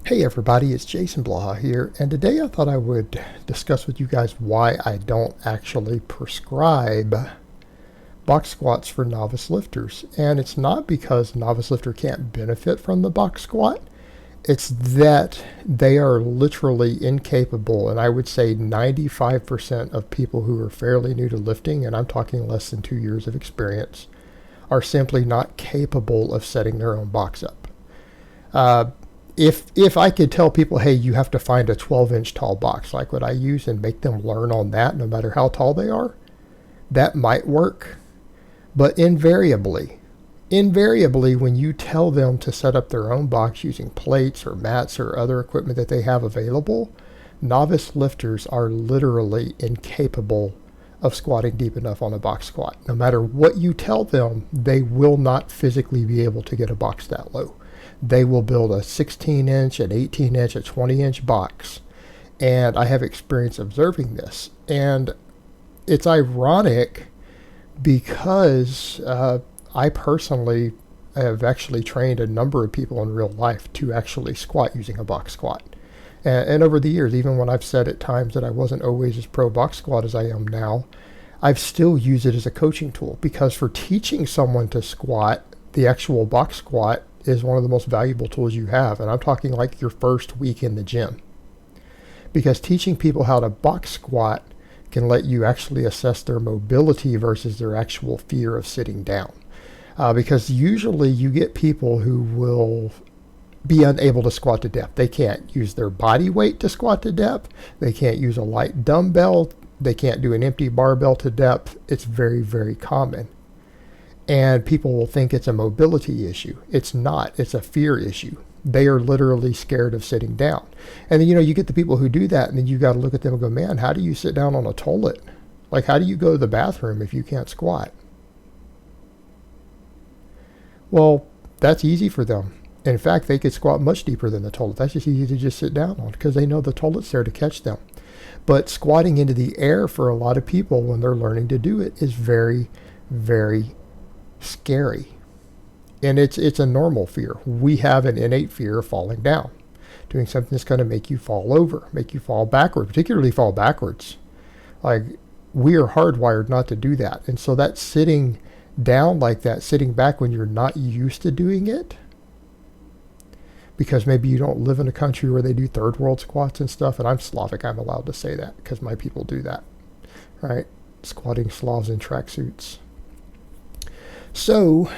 Hey everybody, it's Jason Blaha here, and today I thought I would discuss with you guys why I don't actually prescribe box squats for novice lifters. And it's not because novice lifter can't benefit from the box squat, it's that they are literally incapable, and I would say 95% of people who are fairly new to lifting, and I'm talking less than 2 years of experience, are simply not capable of setting their own box up. If I could tell people, hey, you have to find a 12-inch tall box like what I use and make them learn on that no matter how tall they are, that might work. But invariably, when you tell them to set up their own box using plates or mats or other equipment that they have available, novice lifters are literally incapable of squatting deep enough on a box squat. No matter what you tell them, they will not physically be able to get a box that low. They will build a 16-inch, an 18-inch, a 20-inch box. And I have experience observing this. And it's ironic because I personally have actually trained a number of people in real life to actually squat using a box squat. And over the years, even when I've said at times that I wasn't always as pro box squat as I am now, I've still used it as a coaching tool, because for teaching someone to squat, the actual box squat is one of the most valuable tools you have. And I'm talking like your first week in the gym. Because teaching people how to box squat can let you actually assess their mobility versus their actual fear of sitting down. Because usually you get people who will be unable to squat to depth. They can't use their body weight to squat to depth. They can't use a light dumbbell. They can't do an empty barbell to depth. It's very, very common. And people will think it's a mobility issue. It's not. It's a fear issue. They are literally scared of sitting down. And then, you get the people who do that, and then you got to look at them and go, man, how do you sit down on a toilet? Like, how do you go to the bathroom if you can't squat? Well, that's easy for them. In fact, they could squat much deeper than the toilet. That's just easy to just sit down on because they know the toilet's there to catch them. But squatting into the air for a lot of people when they're learning to do it is very, very scary. And it's a normal fear. We have an innate fear of falling down, doing something that's going to make you fall over, make you fall backward, particularly fall backwards. Like, we are hardwired not to do that. And so that sitting down like that, sitting back when you're not used to doing it, because maybe you don't live in a country where they do third world squats and stuff, and I'm Slavic, I'm allowed to say that because my people do that, right? Squatting Slavs in tracksuits. So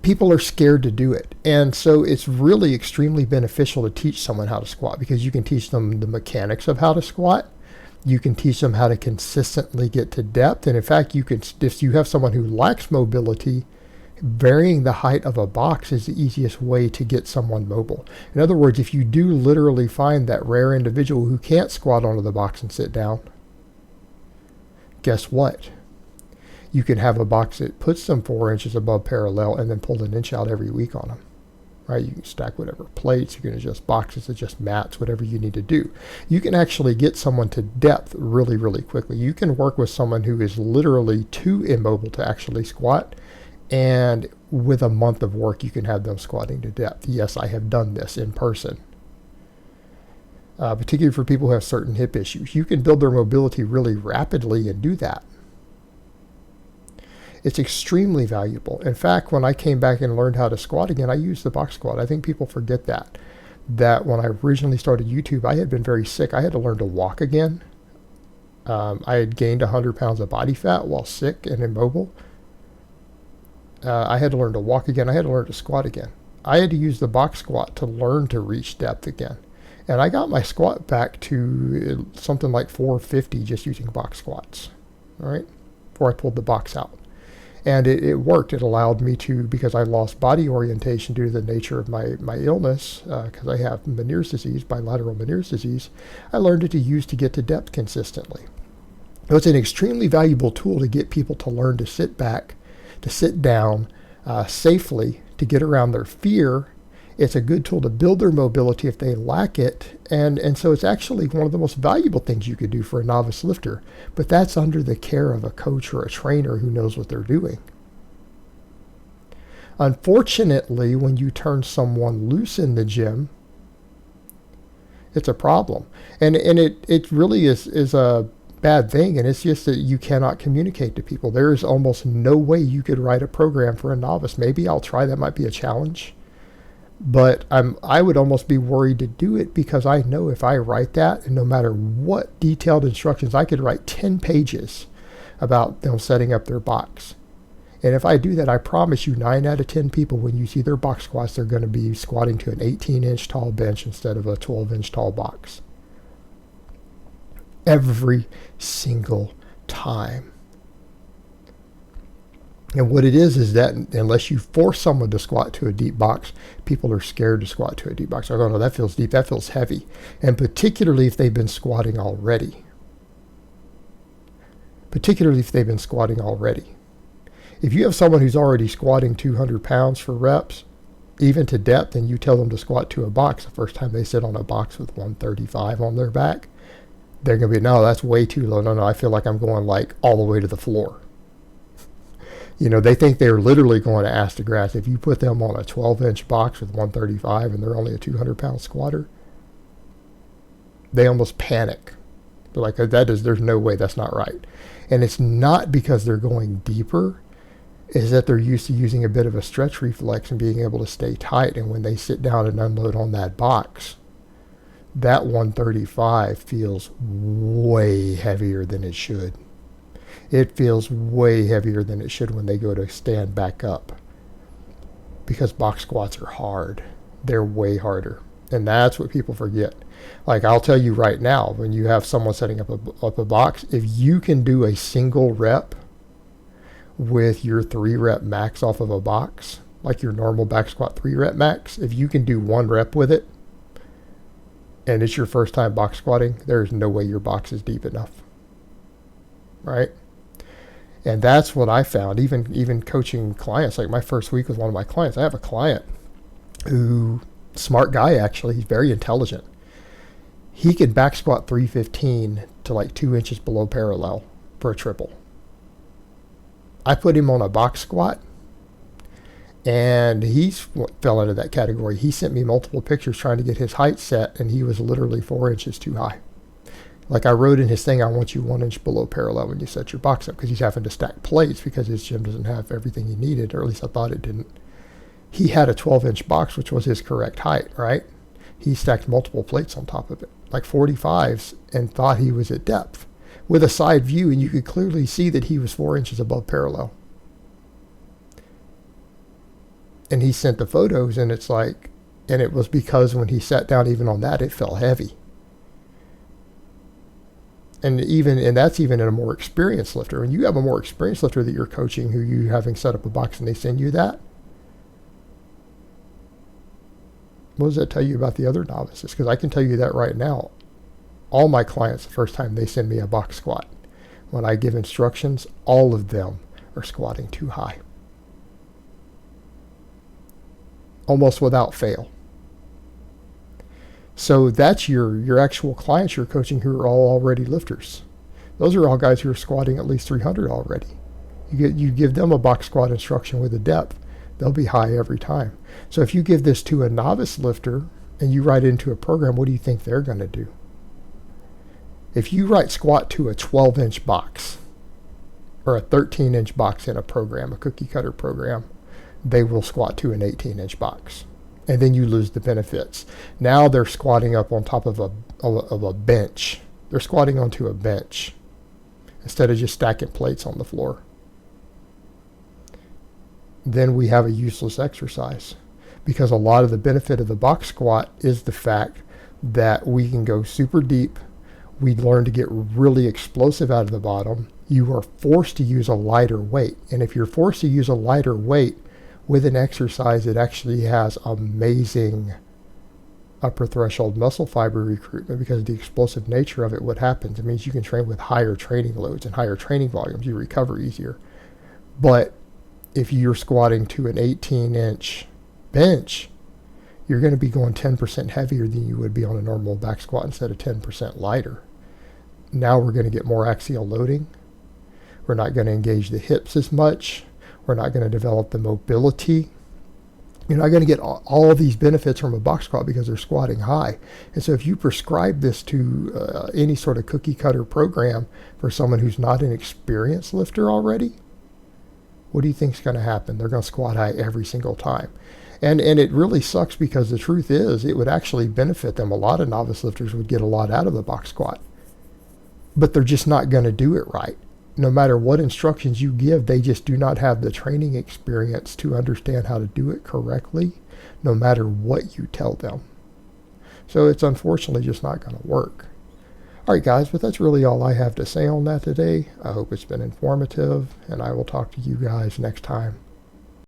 people are scared to do it. And so it's really extremely beneficial to teach someone how to squat, because you can teach them the mechanics of how to squat. You can teach them how to consistently get to depth. And in fact, if you have someone who lacks mobility, varying the height of a box is the easiest way to get someone mobile. In other words, if you do literally find that rare individual who can't squat onto the box and sit down, guess what? You can have a box that puts them 4 inches above parallel and then pull an inch out every week on them. Right? You can stack whatever plates, you can adjust boxes, adjust mats, whatever you need to do. You can actually get someone to depth really, really quickly. You can work with someone who is literally too immobile to actually squat, and with a month of work, you can have them squatting to depth. Yes, I have done this in person. Particularly for people who have certain hip issues. You can build their mobility really rapidly and do that. It's extremely valuable. In fact, when I came back and learned how to squat again, I used the box squat. I think people forget that when I originally started YouTube, I had been very sick. I had to learn to walk again. I had gained 100 pounds of body fat while sick and immobile. I had to learn to walk again. I had to learn to squat again. I had to use the box squat to learn to reach depth again. And I got my squat back to something like 450 just using box squats, all right, before I pulled the box out. And it worked. It allowed me to, because I lost body orientation due to the nature of my illness, because I have Meniere's disease, bilateral Meniere's disease, I learned it to use to get to depth consistently. So it's an extremely valuable tool to get people to learn to sit back, to sit down safely, to get around their fear. It's a good tool to build their mobility if they lack it. And so it's actually one of the most valuable things you could do for a novice lifter. But that's under the care of a coach or a trainer who knows what they're doing. Unfortunately, when you turn someone loose in the gym, it's a problem. And it really is a bad thing, and it's just that you cannot communicate to people. There is almost no way you could write a program for a novice. Maybe I'll try, that might be a challenge. But I would almost be worried to do it, because I know if I write that, and no matter what detailed instructions, I could write 10 pages about them setting up their box. And if I do that, I promise you 9 out of 10 people, when you see their box squats, they're going to be squatting to an 18-inch tall bench instead of a 12-inch tall box. Every single time. And what it is that unless you force someone to squat to a deep box, people are scared to squat to a deep box. I go, no, that feels deep, that feels heavy. And particularly if they've been squatting already. If you have someone who's already squatting 200 pounds for reps, even to depth, and you tell them to squat to a box, the first time they sit on a box with 135 on their back, they're going to be, no, that's way too low. No, I feel like I'm going like all the way to the floor. You know, they think they're literally going to ass to grass. If you put them on a 12-inch box with 135 and they're only a 200-pound squatter, they almost panic. They're like, there's no way, that's not right. And it's not because they're going deeper, is that they're used to using a bit of a stretch reflex and being able to stay tight. And when they sit down and unload on that box, that 135 feels way heavier than it should. It feels way heavier than it should when they go to stand back up. Because box squats are hard. They're way harder. And that's what people forget. Like, I'll tell you right now, when you have someone setting up a box, if you can do a single rep with your 3-rep max off of a box, like your normal back squat 3-rep max, if you can do 1 rep with it, and it's your first time box squatting, there's no way your box is deep enough. Right? And that's what I found, even coaching clients. Like my first week with one of my clients, I have a client who, smart guy actually, he's very intelligent. He could back squat 315 to like 2 inches below parallel for a triple. I put him on a box squat, and he fell into that category. He sent me multiple pictures trying to get his height set, and he was literally 4 inches too high. Like I wrote in his thing, I want you 1 inch below parallel when you set your box up, because he's having to stack plates because his gym doesn't have everything he needed, or at least I thought it didn't. He had a 12-inch box, which was his correct height, right? He stacked multiple plates on top of it, like 45s, and thought he was at depth with a side view, and you could clearly see that he was 4 inches above parallel. And he sent the photos, and it's like, and it was because when he sat down even on that, it felt heavy. And that's even in a more experienced lifter. When you have a more experienced lifter that you're coaching, who you having set up a box and they send you that, what does that tell you about the other novices? Because I can tell you that right now. All my clients, the first time they send me a box squat, when I give instructions, all of them are squatting too high. Almost without fail. So that's your actual clients you're coaching who are all already lifters. Those are all guys who are squatting at least 300 already. You give them a box squat instruction with a depth, they'll be high every time. So if you give this to a novice lifter and you write into a program, what do you think they're going to do? If you write squat to a 12-inch box or a 13-inch box in a program, a cookie cutter program, they will squat to an 18-inch box. And then you lose the benefits. Now they're squatting up on top of a bench. They're squatting onto a bench instead of just stacking plates on the floor. Then we have a useless exercise, because a lot of the benefit of the box squat is the fact that we can go super deep. We learn to get really explosive out of the bottom. You are forced to use a lighter weight. And if you're forced to use a lighter weight with an exercise, it actually has amazing upper threshold muscle fiber recruitment, because of the explosive nature of it. What happens, it means you can train with higher training loads and higher training volumes. You recover easier. But if you're squatting to an 18-inch bench, you're going to be going 10% heavier than you would be on a normal back squat instead of 10% lighter. Now we're going to get more axial loading. We're not going to engage the hips as much. We're not going to develop the mobility You're not going to get all these benefits from a box squat because they're squatting high. And so if you prescribe this to any sort of cookie cutter program for someone who's not an experienced lifter already, what do you think is going to happen? They're going to squat high every single time. And it really sucks because the truth is it would actually benefit them. A lot of novice lifters would get a lot out of the box squat, but they're just not going to do it right. No matter what instructions you give, they just do not have the training experience to understand how to do it correctly, no matter what you tell them. So it's unfortunately just not going to work. All right, guys, but that's really all I have to say on that today. I hope it's been informative, and I will talk to you guys next time